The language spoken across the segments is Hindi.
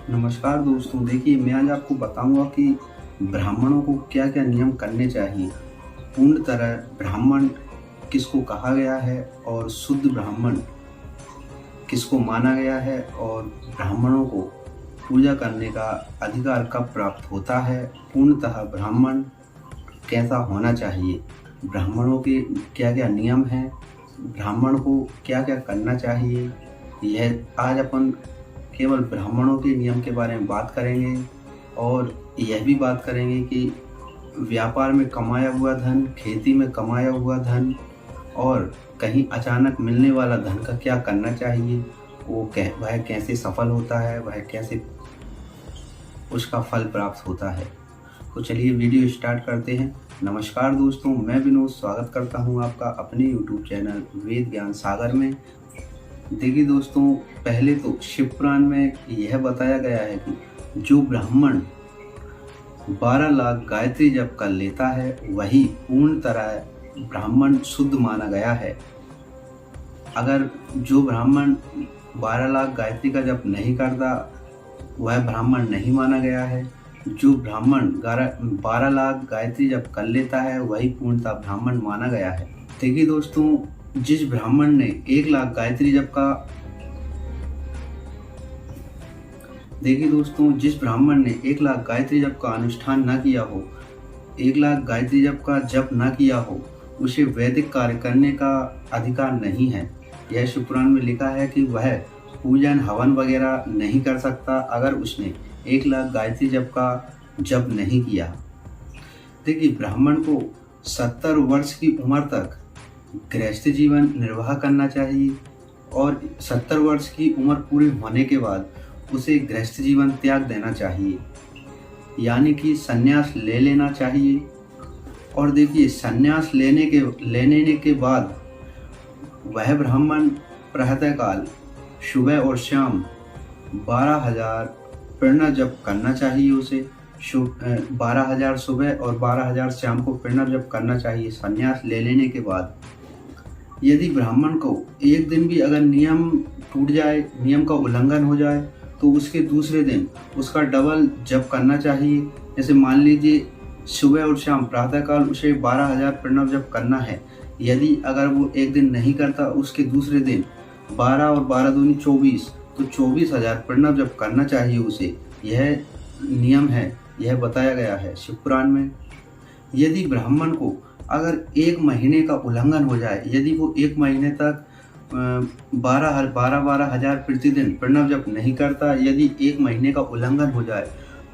नमस्कार दोस्तों, देखिए मैं आज आपको बताऊंगा कि ब्राह्मणों को क्या क्या नियम करने चाहिए। पूर्ण तरह ब्राह्मण किसको कहा गया है और शुद्ध ब्राह्मण किसको माना गया है, और ब्राह्मणों को पूजा करने का अधिकार कब प्राप्त होता है। पूर्णतः ब्राह्मण कैसा होना चाहिए, ब्राह्मणों के क्या क्या नियम हैं, ब्राह्मण को क्या क्या करना चाहिए, यह आज अपन केवल ब्राह्मणों के नियम के बारे में बात करेंगे। और यह भी बात करेंगे कि व्यापार में कमाया हुआ धन, खेती में कमाया हुआ धन और कहीं अचानक मिलने वाला धन का क्या करना चाहिए, वह कैसे सफल होता है, वह कैसे उसका फल प्राप्त होता है। तो चलिए वीडियो स्टार्ट करते हैं। नमस्कार दोस्तों, मैं विनोद स्वागत करता हूं आपका अपने यूट्यूब चैनल वेद ज्ञान सागर में। देखिए दोस्तों, पहले तो शिव पुराण में यह बताया गया है कि जो ब्राह्मण 12 लाख गायत्री जप कर लेता है वही पूर्ण तरह ब्राह्मण शुद्ध माना गया है। अगर जो ब्राह्मण 12 लाख गायत्री का जप नहीं करता वह ब्राह्मण नहीं माना गया है। जो ब्राह्मण 12 लाख गायत्री जप कर लेता है वही पूर्णतः ब्राह्मण माना गया है। देखिए दोस्तों, जिस ब्राह्मण ने 1 लाख गायत्री जप का जिस ब्राह्मण ने 1 लाख गायत्री जप का अनुष्ठान न किया हो, 1 लाख गायत्री जप का जप न किया हो, उसे वैदिक कार्य करने का अधिकार नहीं है। यह शिव पुराण में लिखा है कि वह पूजन हवन वगैरह नहीं कर सकता अगर उसने 1 लाख गायत्री जप का जप नहीं किया। देखिए, ब्राह्मण को 70 वर्ष की उम्र तक गृहस्थ जीवन निर्वाह करना चाहिए और 70 वर्ष की उम्र पूरी होने के बाद उसे गृहस्थ जीवन त्याग देना चाहिए, यानी कि संन्यास ले लेना चाहिए। और देखिए, संन्यास लेने के बाद वह ब्राह्मण प्रातःकाल सुबह और शाम 12,000 प्रणव जप करना चाहिए। उसे 12,000 सुबह और 12,000 शाम को प्रणव जप करना चाहिए संन्यास ले लेने के बाद। यदि ब्राह्मण को एक दिन भी अगर नियम टूट जाए, नियम का उल्लंघन हो जाए, तो उसके दूसरे दिन उसका डबल जप करना चाहिए। जैसे मान लीजिए सुबह और शाम प्रातःकाल उसे 12,000 प्रणव जप करना है। यदि अगर वो एक दिन नहीं करता, उसके दूसरे दिन 12 और 12 दूनी 24, तो 24,000 प्रणव जप करना चाहिए उसे। यह नियम है, यह बताया गया है शिव पुराण में। यदि ब्राह्मण को अगर 1 महीने का उल्लंघन हो जाए, यदि वो 1 महीने तक 12,000 प्रतिदिन प्रणव जप नहीं करता, यदि 1 महीने का उल्लंघन हो जाए,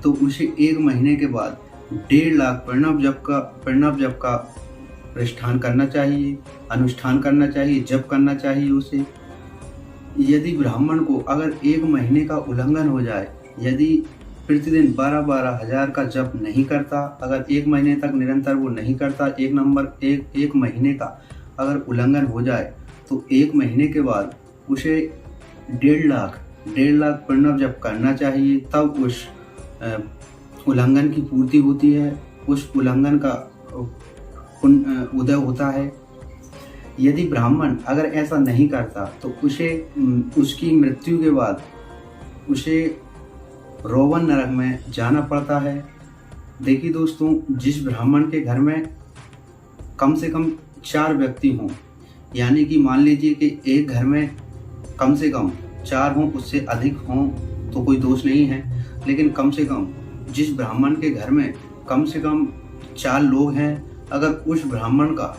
तो उसे 1 महीने के बाद 1.5 लाख प्रणव जप का अनुष्ठान करना चाहिए, जप करना चाहिए उसे। यदि ब्राह्मण को अगर 1 महीने का उल्लंघन हो जाए, यदि प्रतिदिन 12-12 हजार का जप नहीं करता, अगर 1 महीने तक निरंतर वो नहीं करता, एक महीने का अगर उल्लंघन हो जाए, तो 1 महीने के बाद उसे 1.5 लाख प्रणव जप करना चाहिए। तब उस उल्लंघन की पूर्ति होती है, उस उल्लंघन का उदय होता है। यदि ब्राह्मण अगर ऐसा नहीं करता, तो उसे उसकी मृत्यु के बाद उसे रोवन नरक में जाना पड़ता है। देखिए दोस्तों, जिस ब्राह्मण के घर में कम से कम 4 व्यक्ति हों, यानी कि मान लीजिए कि एक घर में कम से कम 4 हों, उससे अधिक हों तो कोई दोष नहीं है, लेकिन कम से कम जिस ब्राह्मण के घर में कम से कम 4 लोग हैं, अगर उस ब्राह्मण का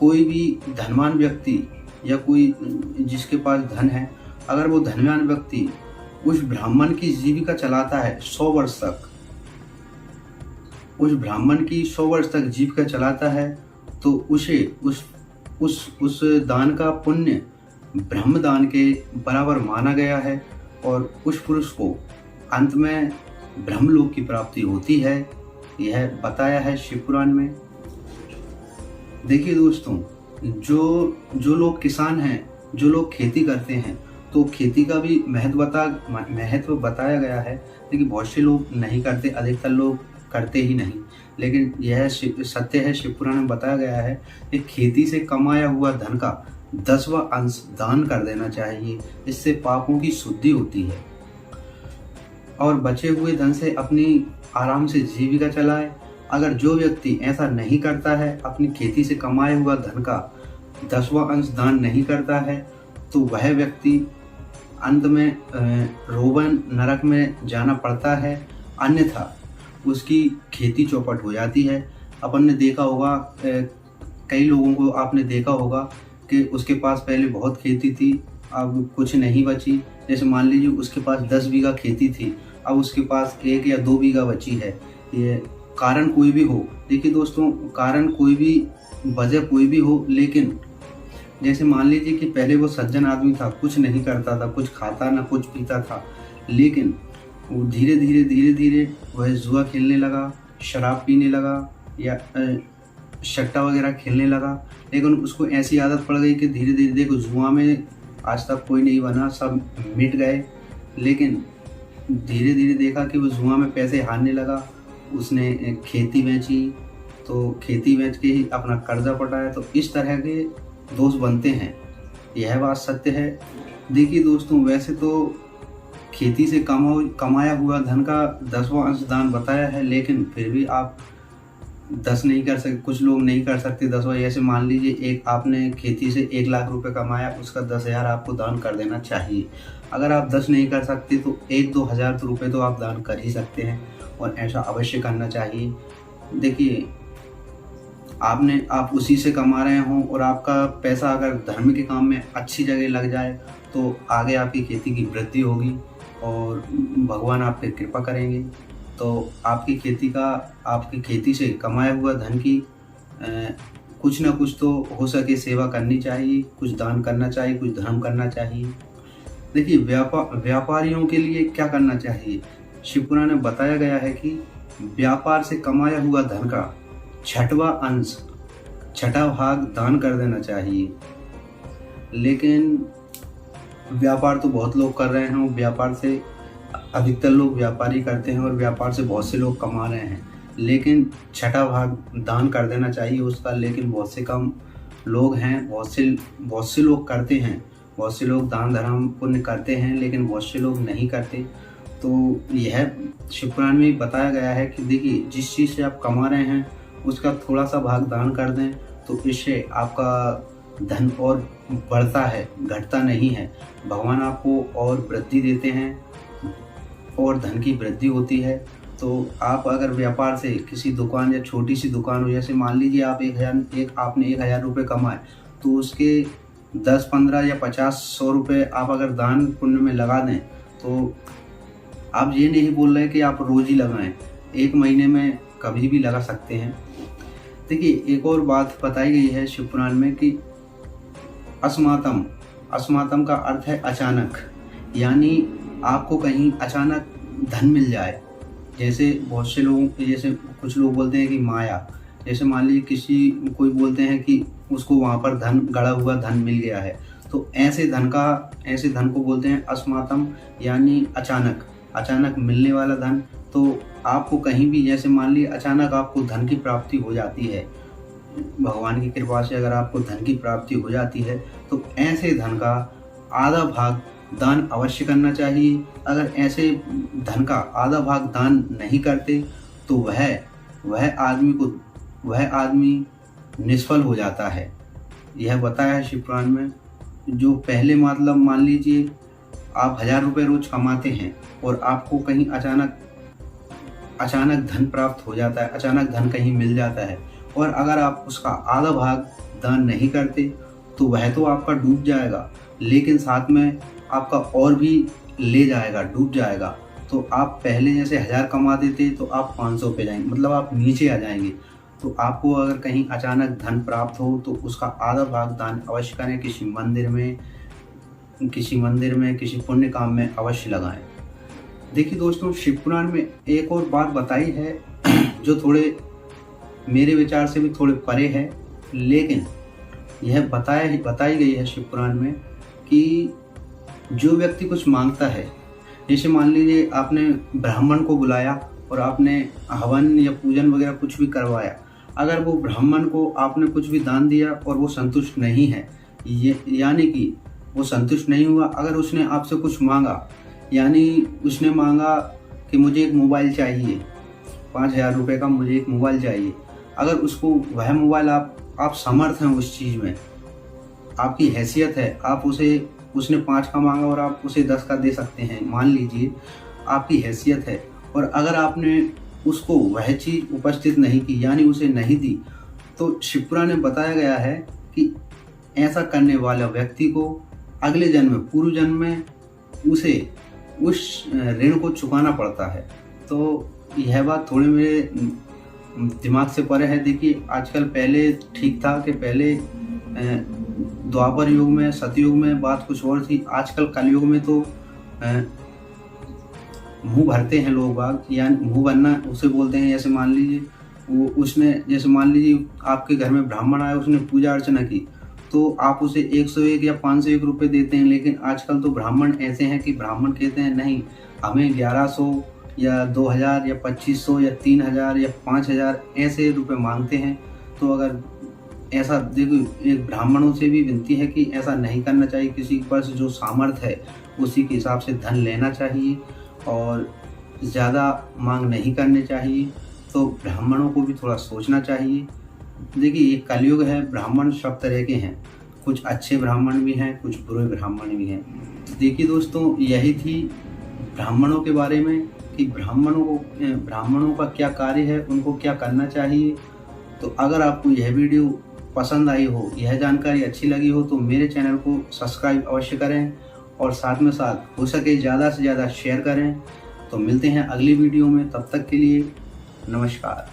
कोई भी धनवान व्यक्ति या कोई जिसके पास धन है, अगर वो धनवान व्यक्ति उस ब्राह्मण की जीविका चलाता है 100 वर्ष तक, उस ब्राह्मण की 100 वर्ष तक जीविका चलाता है, तो उसे उस दान का पुण्य ब्रह्मदान के बराबर माना गया है और उस पुरुष को अंत में ब्रह्मलोक की प्राप्ति होती है। यह बताया है शिव पुराण में। देखिए दोस्तों, जो लोग किसान हैं, जो लोग खेती करते हैं, तो खेती का भी महत्व बताया गया है। लेकिन बहुत से लोग नहीं करते, अधिकतर लोग करते ही नहीं। लेकिन यह सत्य है, शिव पुराण में बताया गया है कि खेती से कमाया हुआ धन का 10वां अंश दान कर देना चाहिए। इससे पापों की शुद्धि होती है। और बचे हुए धन से अपनी आराम से जीविका चलाए। अगर जो व्यक्ति ऐसा नहीं करता है, अपनी खेती से कमाए हुआ धन का 10वां अंश दान नहीं करता है, तो वह व्यक्ति अंत में रोवन नरक में जाना पड़ता है, अन्यथा उसकी खेती चौपट हो जाती है। अपन ने देखा होगा, कई लोगों को आपने देखा होगा कि उसके पास पहले बहुत खेती थी, अब कुछ नहीं बची। जैसे मान लीजिए उसके पास 10 बीघा खेती थी, अब उसके पास 1 या 2 बीघा बची है। ये कारण कोई भी हो, देखिए दोस्तों, कारण कोई भी, वजह कोई भी हो, लेकिन जैसे मान लीजिए कि पहले वो सज्जन आदमी था, कुछ नहीं करता था, कुछ खाता ना कुछ पीता था, लेकिन वो धीरे धीरे वह जुआ खेलने लगा, शराब पीने लगा या सट्टा वगैरह खेलने लगा। लेकिन उसको ऐसी आदत पड़ गई कि धीरे धीरे देखो, जुआ में आज तक कोई नहीं बना, सब मिट गए। लेकिन धीरे धीरे देखा कि वो जुआ में पैसे हारने लगा, उसने खेती बेची, तो खेती बेच के ही अपना कर्जा पटाया। तो इस तरह के दोस्त बनते हैं, यह बात सत्य है। देखिए दोस्तों, वैसे तो खेती से कमाया हुआ धन का 10वां अंश दान बताया है, लेकिन फिर भी आप 10 नहीं कर सकते, कुछ लोग नहीं कर सकते 10वां। जैसे मान लीजिए एक आपने खेती से 1 लाख रुपए कमाया, उसका 10,000 आपको दान कर देना चाहिए। अगर आप 10 नहीं कर सकते तो 1-2 हज़ार रुपये तो आप दान कर ही सकते हैं, और ऐसा अवश्य करना चाहिए। देखिए, आप उसी से कमा रहे हों और आपका पैसा अगर धर्म के काम में अच्छी जगह लग जाए, तो आगे आपकी खेती की वृद्धि होगी और भगवान आप पे कृपा करेंगे। तो आपकी खेती से कमाया हुआ धन की कुछ ना कुछ तो हो सके सेवा करनी चाहिए, कुछ दान करना चाहिए, कुछ धर्म करना चाहिए। देखिए, व्यापारियों के लिए क्या करना चाहिए? शिव पुराण में बताया गया है कि व्यापार से कमाया हुआ धन का 6वां भाग दान कर देना चाहिए। लेकिन व्यापार तो बहुत लोग कर रहे हैं, व्यापार से अधिकतर लोग व्यापारी करते हैं और व्यापार से बहुत से लोग कमा रहे हैं, लेकिन 6वां भाग दान कर देना चाहिए उसका। लेकिन बहुत से कम लोग हैं, बहुत से लोग करते हैं, बहुत से लोग दान धर्म पुण्य करते हैं, लेकिन बहुत से लोग नहीं करते। तो यह शिव पुराण में बताया गया है कि देखिए, जिस चीज़ से आप कमा रहे हैं उसका थोड़ा सा भाग दान कर दें, तो इससे आपका धन और बढ़ता है, घटता नहीं है। भगवान आपको और वृद्धि देते हैं और धन की वृद्धि होती है। तो आप अगर व्यापार से किसी दुकान या छोटी सी दुकान हो, जैसे मान लीजिए आपने 1,000 रुपये कमाए, तो उसके 10, 15 या 50, 100 रुपये आप अगर दान पुण्य में लगा दें, तो आप ये नहीं बोल रहे कि आप रोज़ ही लगाएं, 1 महीने में कभी भी लगा सकते हैं। देखिए, एक और बात बताई गई है शिव पुराण में कि अस्मातम का अर्थ है अचानक, यानी आपको कहीं अचानक धन मिल जाए। जैसे बहुत से लोग, जैसे कुछ लोग बोलते हैं कि माया, जैसे मान लीजिए कोई बोलते हैं कि उसको वहाँ पर गड़ा हुआ धन मिल गया है, तो ऐसे धन को बोलते हैं अस्मातम, यानी अचानक मिलने वाला धन। तो आपको कहीं भी, जैसे मान लीजिए अचानक आपको धन की प्राप्ति हो जाती है, भगवान की कृपा से अगर आपको धन की प्राप्ति हो जाती है, तो ऐसे धन का आधा भाग दान अवश्य करना चाहिए। अगर ऐसे धन का आधा भाग दान नहीं करते, तो वह आदमी निष्फल हो जाता है। यह बताया है शिव पुराण में। जो पहले मतलब मान लीजिए आप 1,000 रुपये रोज कमाते हैं और आपको कहीं अचानक धन प्राप्त हो जाता है, अचानक धन कहीं मिल जाता है, और अगर आप उसका आधा भाग दान नहीं करते, तो वह तो आपका डूब जाएगा, लेकिन साथ में आपका और भी ले जाएगा, डूब जाएगा। तो आप पहले जैसे 1,000 कमाते थे, तो आप 500 पे जाएंगे, मतलब आप नीचे आ जाएंगे। तो आपको अगर कहीं अचानक धन प्राप्त हो, तो उसका आधा भाग दान अवश्य करें, किसी मंदिर में किसी पुण्य काम में अवश्य लगाएं। देखिए दोस्तों, शिव पुराण में एक और बात बताई है जो थोड़े मेरे विचार से भी थोड़े परे है, लेकिन यह बताई गई है शिव पुराण में कि जो व्यक्ति कुछ मांगता है, जैसे मान लीजिए आपने ब्राह्मण को बुलाया और आपने हवन या पूजन वगैरह कुछ भी करवाया, अगर वो ब्राह्मण को आपने कुछ भी दान दिया और वो संतुष्ट नहीं है, यानी कि वो संतुष्ट नहीं हुआ, अगर उसने आपसे कुछ मांगा, यानी उसने मांगा कि मुझे एक मोबाइल चाहिए, 5,000 रुपये का मुझे एक मोबाइल चाहिए। अगर उसको वह मोबाइल आप समर्थ हैं उस चीज़ में, आपकी हैसियत है, आप उसने 5 का मांगा और आप उसे 10 का दे सकते हैं, मान लीजिए आपकी हैसियत है, और अगर आपने उसको वह चीज़ उपस्थित नहीं की यानी उसे नहीं दी, तो शिवपुराण में बताया गया है कि ऐसा करने वाला व्यक्ति को अगले जन्म में, पूर्व जन्म में उसे उस ऋण को चुकाना पड़ता है। तो यह बात थोड़ी मेरे दिमाग से परे है। देखिए आजकल, पहले ठीक था कि पहले द्वापर युग में, सतयुग में बात कुछ और थी। आजकल कलयुग में तो मुंह भरते हैं लोग बाग, यानी मुंह भरना उसे बोलते हैं। जैसे मान लीजिए आपके घर में ब्राह्मण आया, उसने पूजा अर्चना की, तो आप उसे 101 या 501 रुपये देते हैं। लेकिन आजकल तो ब्राह्मण ऐसे हैं कि ब्राह्मण कहते हैं नहीं, हमें 1100 या 2000 या 2500 या 3000 या 5000 ऐसे रुपए मांगते हैं। तो अगर ऐसा, देखो, एक ब्राह्मणों से भी विनती है कि ऐसा नहीं करना चाहिए। किसी के पास जो सामर्थ्य है उसी के हिसाब से धन लेना चाहिए और ज़्यादा मांग नहीं करनी चाहिए। तो ब्राह्मणों को भी थोड़ा सोचना चाहिए। देखिए ये कलयुग है, ब्राह्मण सब तरह के हैं, कुछ अच्छे ब्राह्मण भी हैं, कुछ बुरे ब्राह्मण भी हैं। देखिए दोस्तों, यही थी ब्राह्मणों के बारे में कि ब्राह्मणों का क्या कार्य है, उनको क्या करना चाहिए। तो अगर आपको यह वीडियो पसंद आई हो, यह जानकारी अच्छी लगी हो, तो मेरे चैनल को सब्सक्राइब अवश्य करें और साथ में साथ हो सके ज़्यादा से ज़्यादा शेयर करें। तो मिलते हैं अगली वीडियो में, तब तक के लिए नमस्कार।